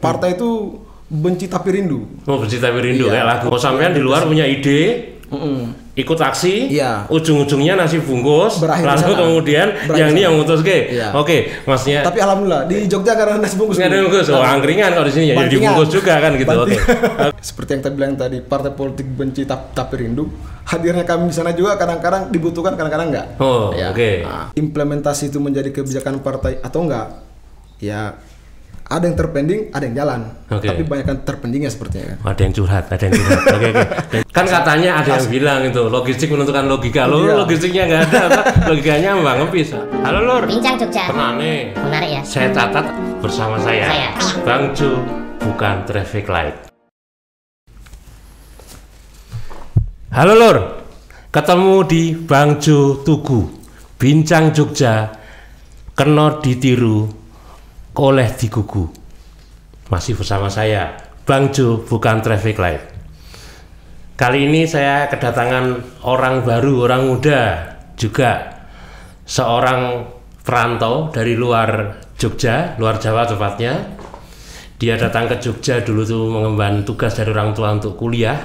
partai itu benci tapi rindu. Oh, benci tapi rindu Iya. kayak lagu. Kalau sampean di luar punya ide, ikut aksi, Iya. ujung-ujungnya nasi bungkus, Berakhir di lalu sana. kemudian Berakhir yang di ini sana. yang mutus ke. Iya. Oke, maksudnya Tapi alhamdulillah di Jogja karena nasi bungkus. nggak ada bungkus, oh angkringan kalau di sini ya jadi Bantingan. bungkus juga kan gitu. Oke. Seperti yang tadi bilang tadi, partai politik benci tapi rindu. Hadirnya kami di sana juga kadang-kadang dibutuhkan, kadang-kadang enggak. Oh, Ya. oke. Nah, implementasi itu menjadi kebijakan partai atau enggak? Ya, ada yang terpending, ada yang jalan. Oke. Tapi banyak kan terpendingnya sepertinya kan. Ada yang curhat, ada yang curhat. Oke, oke. Kan katanya ada yang bilang itu logistik menentukan logika. Lo Iya. logistiknya nggak ada, apa? Logikanya mbak ngepis. Halo Lur. Bincang Jogja. Pernah nih. Menarik ya. Saya catat bersama saya. Bang Ju bukan traffic light. Halo Lur. Ketemu di Bang Ju Tugu. Bincang Jogja. Kena ditiru oleh digugu. Masih bersama saya, Bang Jo, bukan traffic light. Kali ini saya kedatangan orang baru, orang muda, juga seorang perantau dari luar Jogja, luar Jawa tepatnya. Dia datang ke Jogja dulu tuh mengemban tugas dari orang tua untuk kuliah.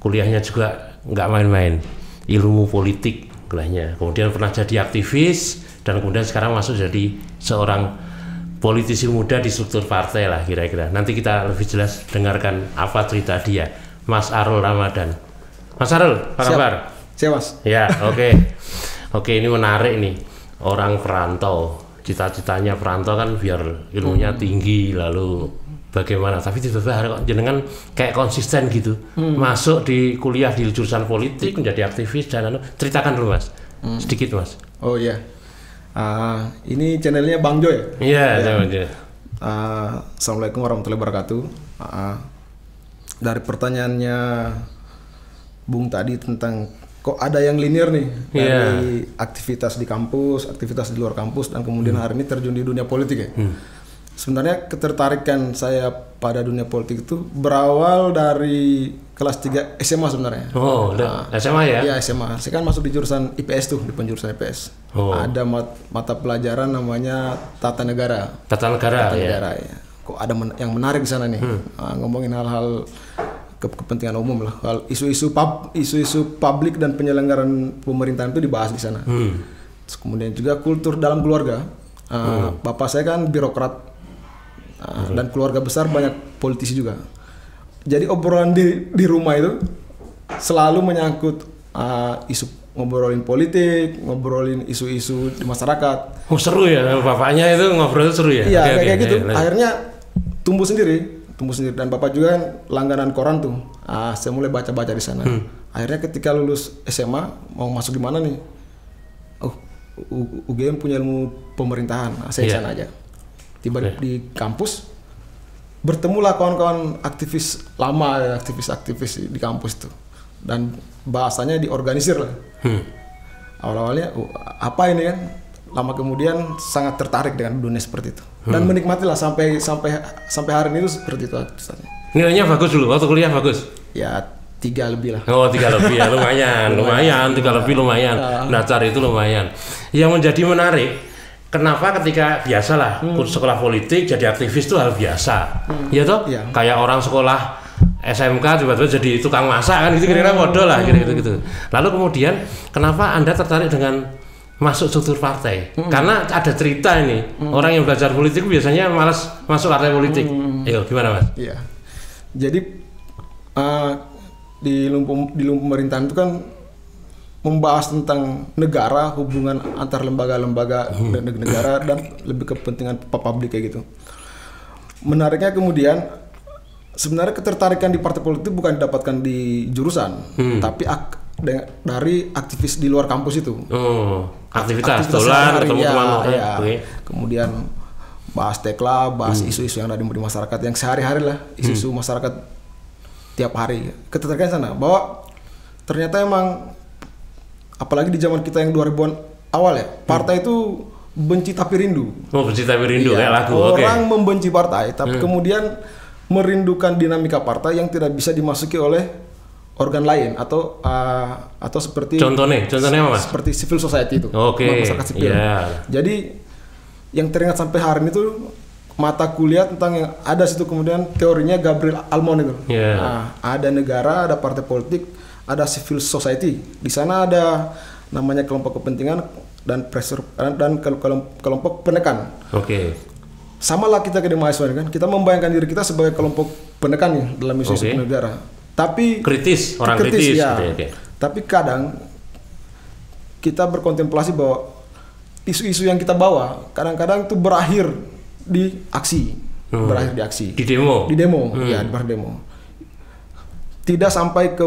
Kuliahnya juga nggak main-main, ilmu politik kuliahnya. Kemudian pernah jadi aktivis dan kemudian sekarang masuk jadi seorang politisi muda di struktur partai lah kira-kira. Nanti kita lebih jelas dengarkan apa cerita dia. Mas Arul Ramadan. Mas Arul, apa kabar? Siap, Mas. Ya, oke. Oke, ini menarik nih. Orang perantau, cita-citanya perantau kan biar ilmunya tinggi, lalu bagaimana. Tapi tiba-tiba kok jenengan kayak konsisten gitu. Masuk di kuliah di jurusan politik, menjadi aktivis dan ceritakan dulu Mas. Sedikit Mas. Oh iya. Ini channelnya Bang Jo ya? Iya, Ya. coba aja. Assalamualaikum warahmatullahi wabarakatuh. Dari pertanyaannya Bung tadi tentang kok ada yang linear nih dari aktivitas di kampus, aktivitas di luar kampus, dan kemudian hari ini terjun di dunia politik ya. Sebenarnya ketertarikan saya pada dunia politik itu berawal dari kelas 3 SMA sebenarnya. Oh, SMA ya? Iya, SMA. Saya kan masuk di jurusan IPS tuh, di penjurusan IPS. Oh. Ada mata pelajaran namanya Tata Negara. Tata negara ya. Negara ya. Kok ada yang menarik di sana nih. Ngomongin hal-hal kepentingan umum lah. Hal isu-isu publik dan penyelenggaraan pemerintahan itu dibahas di sana. Terus kemudian juga kultur dalam keluarga. Bapak saya kan birokrat. Dan keluarga besar banyak politisi juga. Jadi obrolan di rumah itu selalu menyangkut ngobrolin politik, ngobrolin isu-isu di masyarakat. Oh, seru ya, bapaknya itu ngobrol seru ya? Iya, Oke, kayak oke, gitu. lanjut. Akhirnya tumbuh sendiri. Dan bapak juga kan langganan koran tuh. Saya mulai baca-baca di sana. Akhirnya ketika lulus SMA mau masuk di mana nih? Oh, UGM punya ilmu pemerintahan. Saya di sana aja. Tiba di kampus, bertemulah kawan-kawan aktivis lama, ya, aktivis di kampus itu, dan bahasanya diorganisir lah. Awal-awalnya apa ini kan, lama kemudian sangat tertarik dengan dunia seperti itu dan menikmatilah sampai hari ini tuh seperti itu. Nilainya bagus dulu, waktu kuliah bagus? Ya 3 lebih lah. Oh, 3 lebih ya, lumayan, 3 lebih lumayan. Daftar itu lumayan. Yang menjadi menarik, kenapa ketika biasalah sekolah politik jadi aktivis itu hal biasa, ya toh? Iya. Kayak orang sekolah SMK tiba-tiba jadi tukang masak kan, gitu kira-kira bodoh lah, gitu. Lalu kemudian kenapa Anda tertarik dengan masuk struktur partai? Karena ada cerita ini, orang yang belajar politik biasanya malas masuk partai politik. Ayo, gimana Mas? Iya. Jadi di ilmu pemerintahan itu kan membahas tentang negara, hubungan antar lembaga-lembaga dan negara, dan lebih kepentingan publik kayak gitu. Menariknya kemudian sebenarnya ketertarikan di partai politik bukan didapatkan di jurusan, tapi dari aktivis di luar kampus itu. Oh, aktivitas dolan ketemu teman. Okay. Kemudian bahas tekla, bahas isu-isu yang ada di masyarakat yang sehari-hari lah, isu-isu masyarakat tiap hari. Ketertarikan sana bahwa ternyata emang apalagi di zaman kita yang 2000-an awal ya, partai itu benci tapi rindu. Oh, benci tapi rindu kayak lagu. Orang membenci partai, tapi kemudian merindukan dinamika partai yang tidak bisa dimasuki oleh organ lain atau seperti contohnya apa Mas? Seperti civil society itu, Oke. masyarakat sipil. Yeah. Jadi yang teringat sampai hari ini tuh mata kuliah tentang yang ada situ, kemudian teorinya Gabriel Almond itu. Nah, ada negara, ada partai politik, ada civil society. Di sana ada namanya kelompok kepentingan dan pressure dan kelompok penekan. Sama lah kita di mahasiswa kan, kita membayangkan diri kita sebagai kelompok penekan nih dalam isu negara. Tapi kritis, ya. Tapi kadang kita berkontemplasi bahwa isu-isu yang kita bawa kadang-kadang itu berakhir di aksi, di demo, ya di demo. Tidak sampai ke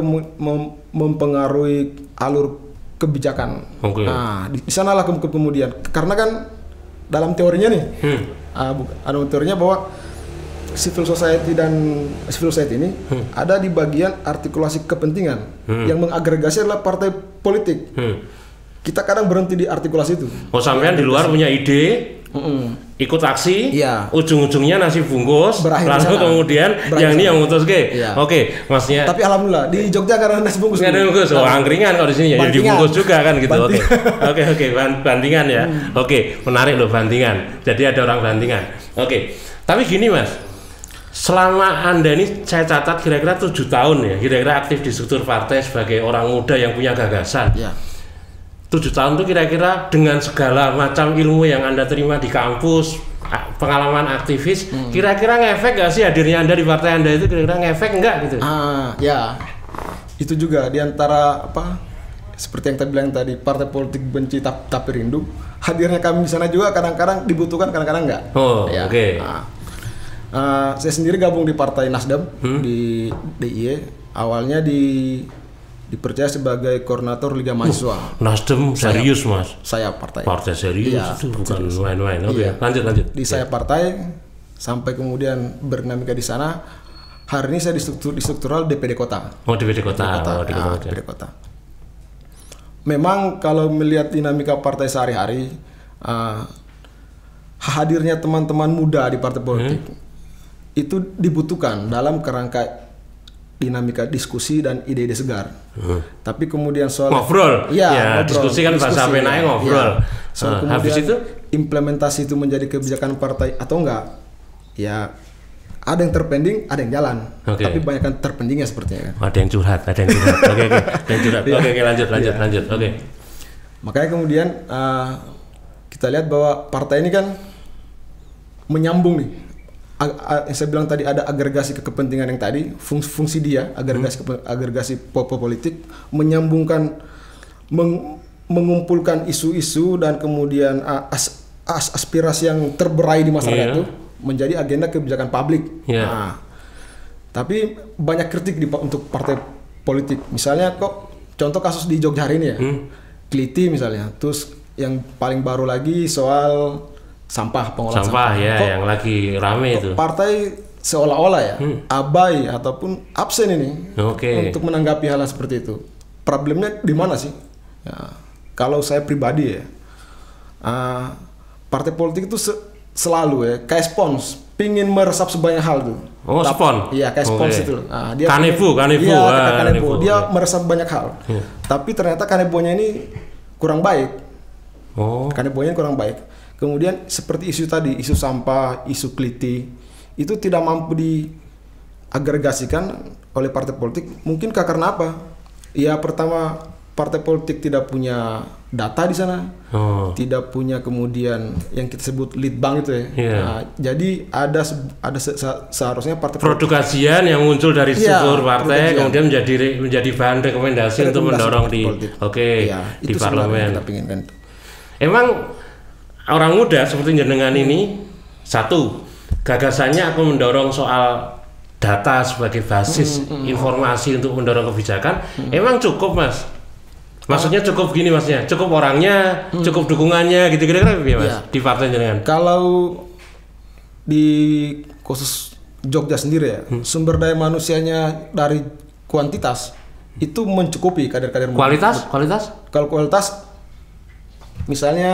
mempengaruhi alur kebijakan. Nah, di sanalah kemudian, karena kan dalam teorinya nih, ada teorinya bahwa civil society ini ada di bagian artikulasi kepentingan yang mengagregasi adalah partai politik. Kita kadang berhenti di artikulasi itu. Sampean di luar punya ide, ikut aksi, ujung-ujungnya nasi bungkus, lalu kemudian yang ini yang mutus Oke, maksudnya. Tapi alhamdulillah di Jogja karena nasi bungkus. Nggak ada bungkus, angkringan kalau di sini ya dibungkus juga kan gitu. Oke, bantingan ya. Oke, menarik loh bantingan. Jadi ada orang bantingan. Oke, tapi gini Mas, selama Anda ini saya catat kira-kira 7 tahun ya, kira-kira aktif di struktur partai sebagai orang muda yang punya gagasan. 7 tahun itu kira-kira dengan segala macam ilmu yang Anda terima di kampus, pengalaman aktivis, kira-kira ngefek nggak sih hadirnya Anda di partai Anda itu, kira-kira ngefek nggak gitu? Ya, itu juga diantara seperti yang tadi bilang tadi, partai politik benci tapi rindu, hadirnya kami di sana juga kadang-kadang dibutuhkan, kadang-kadang nggak. Saya sendiri gabung di Partai Nasdem di DIY, awalnya dipercaya sebagai koordinator Liga Mahasiswa. Nasdem serius Mas? Saya partai serius, itu bukan main-main. Lanjut. Di saya partai sampai kemudian berdinamika di sana. Hari ini saya di struktural DPD Kota. DPD Kota. DPD Kota. Memang kalau melihat dinamika partai sehari-hari, hadirnya teman-teman muda di partai politik itu dibutuhkan dalam kerangka dinamika diskusi dan ide-ide segar. Tapi kemudian soal ngobrol, ngobrol, diskusi kan bahasa penanya ngobrol. Soal kemudian habis itu implementasi itu menjadi kebijakan partai atau enggak, ya ada yang terpending, ada yang jalan. Tapi banyak kan terpendingnya sepertinya kan. Ada yang curhat. Oke, lanjut. Makanya kemudian kita lihat bahwa partai ini kan menyambung nih. Yang saya bilang tadi ada agregasi kepentingan yang tadi, fungsi dia agregasi politik, menyambungkan, mengumpulkan isu-isu dan kemudian aspirasi yang terberai di masyarakat itu menjadi agenda kebijakan publik. Tapi banyak kritik untuk partai politik. Misalnya contoh kasus di Jogja hari ini ya, Kliti misalnya. Terus yang paling baru lagi soal pengolahan sampah yang lagi rame itu. Partai seolah-olah ya abai ataupun absen ini untuk menanggapi hal seperti itu. Problemnya di mana sih? Kalau saya pribadi ya, partai politik itu selalu ya kayak spons, pingin meresap sebanyak hal tuh. Spons? Iya, kayak spons itu. Dia kanebo. Dia meresap banyak hal. Tapi ternyata kanebonya ini kurang baik. Kanebonya kurang baik. Kemudian seperti isu tadi, isu sampah, isu Kliti, itu tidak mampu diagregasikan oleh partai politik. Mungkin karena apa? Ya pertama, partai politik tidak punya data di sana, tidak punya kemudian yang kita sebut lead bank itu ya. Jadi ada seharusnya partai produk-kajian yang muncul dari struktur partai kemudian menjadi bahan rekomendasi untuk mendorong di di parlemen. Kita pinginkan. Emang orang muda seperti jenengan ini, satu, gagasannya akan mendorong soal data sebagai basis informasi untuk mendorong kebijakan. Emang cukup Mas? Maksudnya cukup gini Masnya, cukup orangnya, cukup dukungannya gitu kira-kira Mas di partai jenengan? Kalau di khusus Jogja sendiri ya, sumber daya manusianya dari kuantitas itu mencukupi kader-kader muda. Kualitas? Kalau kualitas misalnya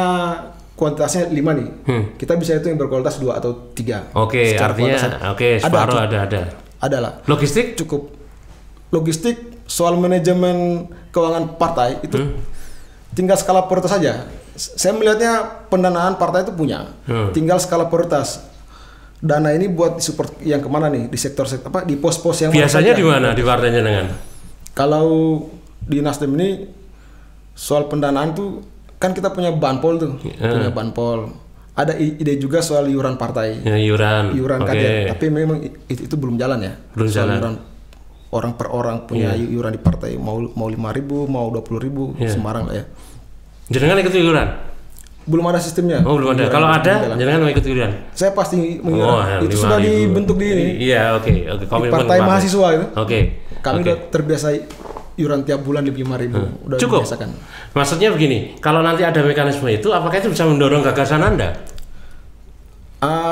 kuantitasnya 5 nih, kita bisa itu yang berkualitas 2 atau 3. Artinya separuh ada. Adalah. Logistik? Cukup. Logistik, soal manajemen keuangan partai itu tinggal skala prioritas saja. Saya melihatnya pendanaan partai itu punya, tinggal skala prioritas. dana ini buat support yang kemana nih, di sektor apa, di pos-pos yang biasanya di mana di partainya dengan? Kalau di Nasdem ini soal pendanaan tuh kan kita punya banpol tuh, punya banpol. Ada ide juga soal iuran partai. Ya, iuran kader. Tapi memang itu belum jalan ya. Belum jalan. Iuran orang per orang punya iuran di partai, mau 5.000, mau 20.000, sembarang lah ya. Jenengan ikut iuran? Belum ada sistemnya. Oh, belum ada. Kalau ada, jenengan mau ikut iuran? Saya pasti mengiuran. Itu sudah dibentuk di ini. Iya, oke. Di partai mahasiswa itu. Oke. Kami udah terbiasa iuran tiap bulan 5.000. Udah cukup. dibiasakan. Maksudnya begini, kalau nanti ada mekanisme itu, apakah itu bisa mendorong gagasan Anda?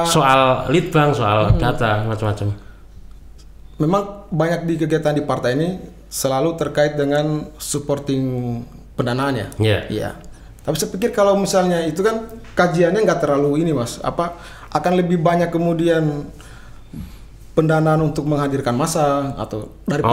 Soal lead bank, soal data, macam-macam. Memang banyak di kegiatan di partai ini selalu terkait dengan supporting pendanaannya. Iya. Tapi saya pikir kalau misalnya itu kan kajiannya nggak terlalu ini mas, akan lebih banyak kemudian pendanaan untuk menghadirkan massa atau daripada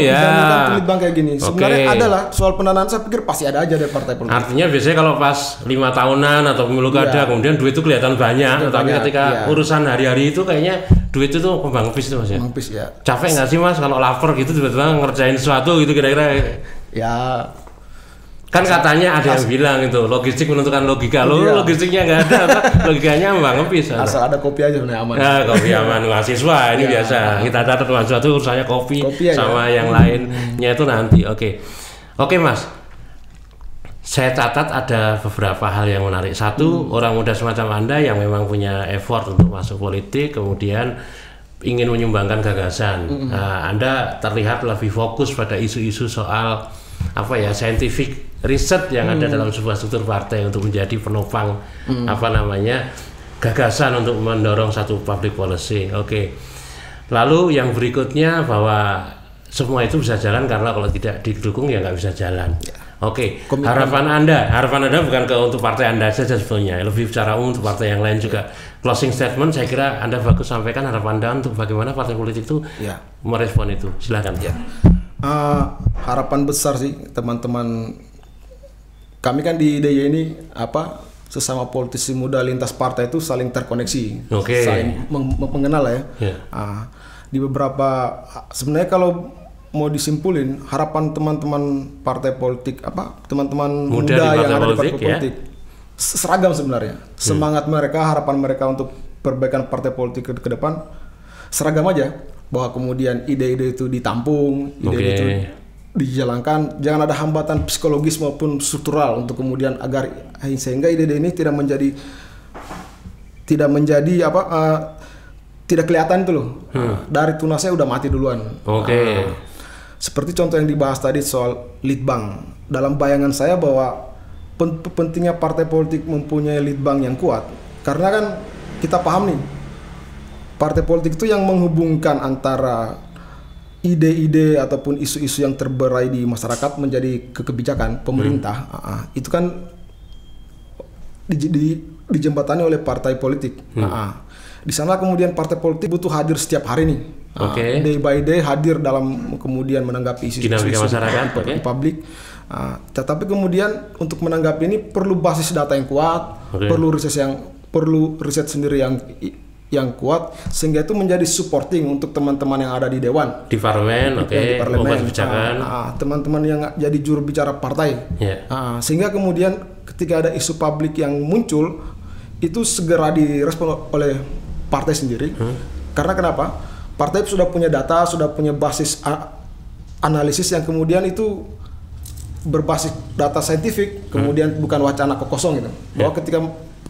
lead bank kayak gini. Sebenarnya adalah soal pendanaan, saya pikir pasti ada aja dari partai politik. Artinya biasanya kalau pas 5 tahunan atau pemilu kada kemudian duit itu kelihatan banyak, tapi ketika urusan hari-hari itu kayaknya duit itu kembang pis itu mas ya. Kembang pis ya. Capek nggak sih mas kalau lapar gitu tiba-tiba ngerjain sesuatu gitu kira-kira? Ya. Kan katanya ada yang bilang itu logistik menentukan logika, logistiknya nggak ada, logikanya mbak ngepis. Asal ada kopi aja sebenarnya aman. Ya, kopi aman, mahasiswa ini biasa. Kita catat mahasiswa itu urusannya kopi sama yang lainnya itu nanti. Oke mas, saya catat ada beberapa hal yang menarik. Satu, orang muda semacam Anda yang memang punya effort untuk masuk politik, kemudian ingin menyumbangkan gagasan. Nah, Anda terlihat lebih fokus pada isu-isu soal scientific riset yang ada dalam sebuah struktur partai untuk menjadi penopang gagasan untuk mendorong satu public policy. Lalu yang berikutnya bahwa semua itu bisa jalan karena kalau tidak didukung ya nggak bisa jalan. Harapan Anda bukan untuk partai Anda saja sebetulnya, lebih secara umum untuk partai yang lain juga. Closing statement saya kira Anda bagus sampaikan harapan Anda untuk bagaimana partai politik itu merespon itu. Silakan. Harapan besar sih teman-teman kami kan di DIY ini sesama politisi muda lintas partai itu saling terkoneksi, saling mengenal lah ya. Di beberapa sebenarnya kalau mau disimpulin harapan teman-teman partai politik teman-teman muda yang ada di partai politik seragam sebenarnya. Semangat mereka, harapan mereka untuk perbaikan partai politik ke depan seragam aja, bahwa kemudian ide-ide itu ditampung, ide-ide itu dijalankan, jangan ada hambatan psikologis maupun struktural untuk kemudian sehingga ide-ide ini tidak kelihatan itu loh. Dari tunasnya udah mati duluan. Seperti contoh yang dibahas tadi soal lead bank. Dalam bayangan saya bahwa pentingnya partai politik mempunyai lead bank yang kuat, karena kan kita paham nih, partai politik itu yang menghubungkan antara ide-ide ataupun isu-isu yang terberai di masyarakat menjadi kebijakan pemerintah. Itu kan dijembatani oleh partai politik. Di sana kemudian partai politik butuh hadir setiap hari nih. Day by day hadir dalam kemudian menanggapi isu masyarakat di publik. Tetapi kemudian untuk menanggapi ini perlu basis data yang kuat, perlu riset sendiri yang kuat, sehingga itu menjadi supporting untuk teman-teman yang ada di dewan, di parlemen, teman-teman yang jadi juru bicara partai, sehingga kemudian ketika ada isu publik yang muncul itu segera direspon oleh partai sendiri. Karena kenapa? Partai sudah punya data, sudah punya basis analisis yang kemudian itu berbasis data saintifik, kemudian bukan wacana kosong gitu. Bahwa ketika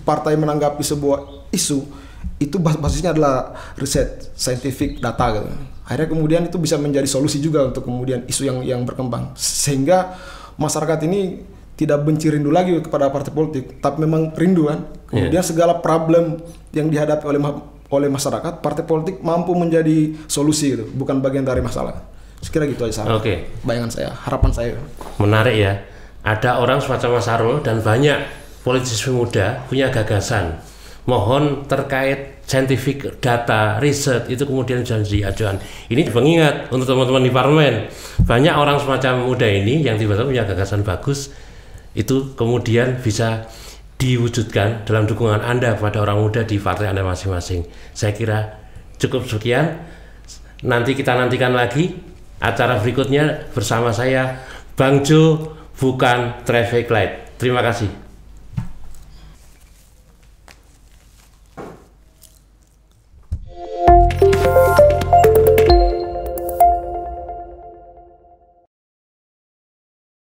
partai menanggapi sebuah isu itu basisnya adalah riset saintifik data gitu. Akhirnya kemudian itu bisa menjadi solusi juga untuk kemudian isu yang berkembang, sehingga masyarakat ini tidak benci rindu lagi kepada partai politik, tapi memang rindu kan. Kemudian segala problem yang dihadapi oleh masyarakat, partai politik mampu menjadi solusi gitu, bukan bagian dari masalah. Sekira gitu aja bayangan saya, harapan saya. Menarik ya, ada orang semacam Mas Arul dan banyak politisi muda punya gagasan. Mohon terkait scientific data, riset itu kemudian jadi acuan. Ini mengingat untuk teman-teman di parlemen, banyak orang semacam muda ini yang tiba-tiba punya gagasan bagus, itu kemudian bisa diwujudkan dalam dukungan Anda kepada orang muda di partai Anda masing-masing. Saya kira cukup sekian. Nanti kita nantikan lagi acara berikutnya bersama saya, Bang Jo, bukan traffic light. Terima kasih.